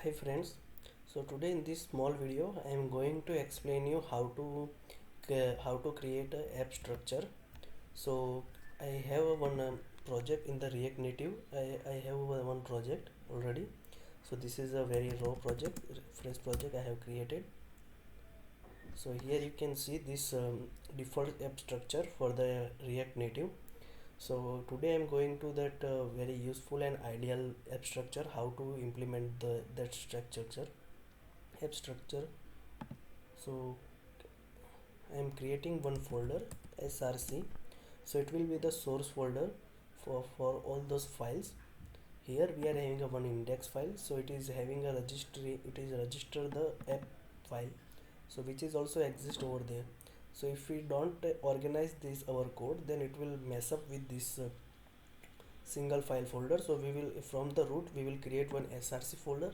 Hi friends, so today in this small video I am going to explain you how to create a app structure. So I have one project in the React Native. I have one project already. So this is a very raw project, fresh project I have created. So here you can see this default app structure for the React Native. So today I'm going to that very useful and ideal app structure, how to implement that structure app structure. So I am creating one folder src, so it will be the source folder for all those files. Here we are having a one index file, so it is having a registry, it is register the app file, so which is also exist over there. So if we don't organize this our code, then it will mess up with this single file folder. So we will, from the root, we will create one src folder.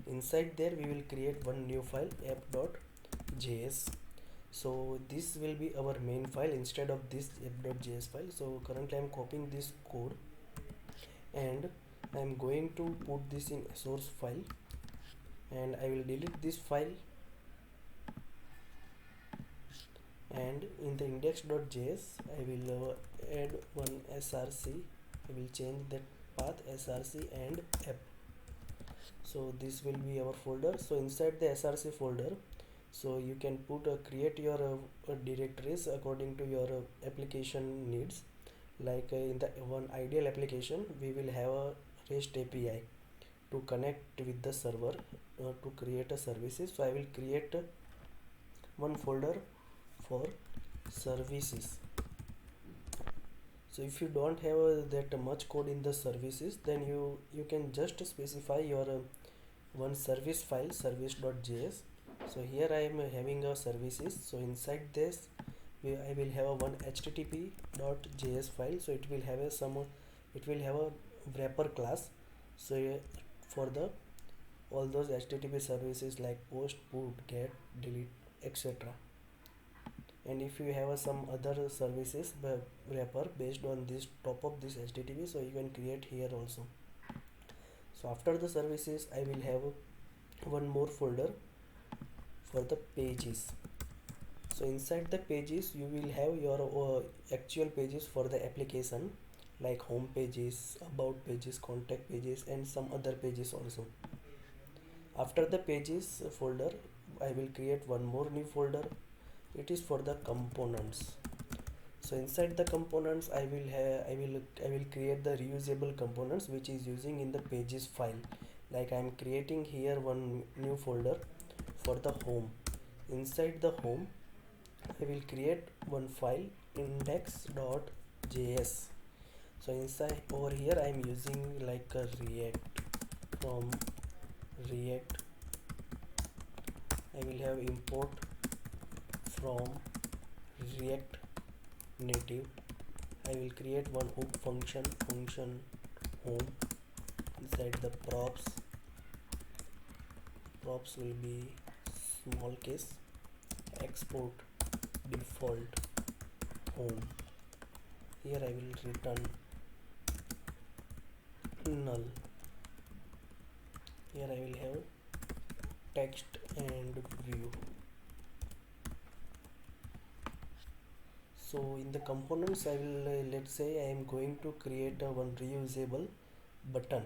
Inside there we will create one new file app.js. So this will be our main file instead of this app.js file. So currently I'm copying this code and I'm going to put this in source file, and I will delete this file, and in the index.js I will add one src. I will change that path src and app. So this will be our folder. So inside the src folder, so you can put create your directories according to your application needs. Like in the one ideal application, we will have a REST API to connect with the server to create a services. So I will create one folder for services. So if you don't have that much code in the services, then you can just specify your one service file service.js. So here I am having a services. So inside this I will have a one http.js file. So it will have a wrapper class. So for the all those http services like post, put, get, delete, etc. And if you have some other services wrapper based on this top of this http, so you can create here also. So after the services I will have one more folder for the pages. So inside the pages you will have your actual pages for the application, like home pages, about pages, contact pages, and some other pages also. After the pages folder I will create one more new folder. It is for the components. So inside the components I will create the reusable components which is using in the pages file. Like I am creating here one new folder for the home. Inside the home I will create one file index.js. So inside over here I am using like a react. From react I will have import from react native. I will create one hook function home. Inside the props will be small case, export default home. Here I will return null. Here I will have text and view. So in the components I will let's say I am going to create one reusable button.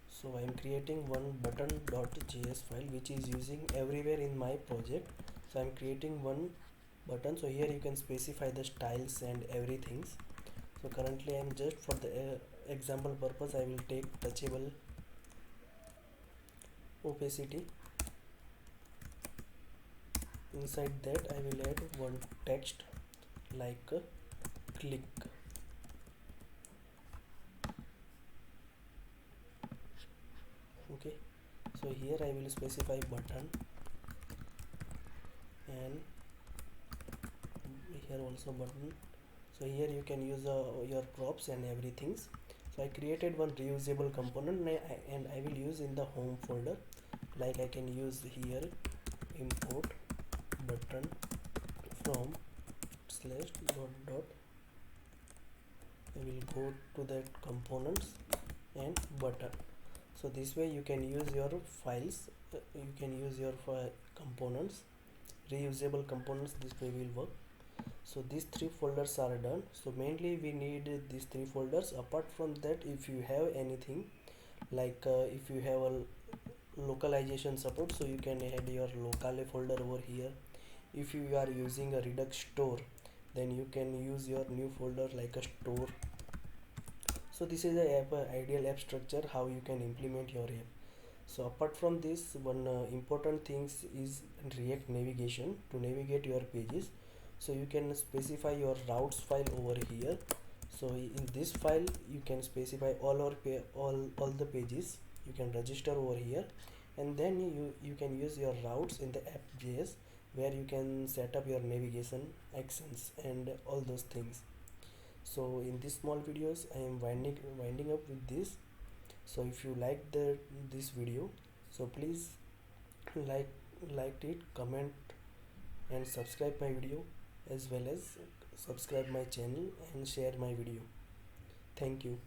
So I am creating one button.js file which is using everywhere in my project. So I am creating one button. So here you can specify the styles and everything. So currently I am just for the example purpose I will take touchable opacity. Inside that I will add one text like click. Okay, so here I will specify button, and here also button. So here you can use your props and everything. So I created one reusable component and I will use in the home folder. Like I can use here import button from slash dot. I will go to that components and button. So this way you can use your files, you can use your components, reusable components. This way will work. So these three folders are done. So mainly we need these three folders. Apart from that, if you have anything like if you have a localization support, so you can add your locale folder over here. If you are using a redux store, then you can use your new folder like a store. So this is a ideal app structure how you can implement your app. So apart from this, one important things is React navigation to navigate your pages. So you can specify your routes file over here. So in this file you can specify all the pages you can register over here, and then you can use your routes in the app.js, where you can set up your navigation actions and all those things. So in these small videos I am winding up with this. So if you like this video, so please like like it, comment and subscribe my video, as well as subscribe my channel and share my video. Thank you.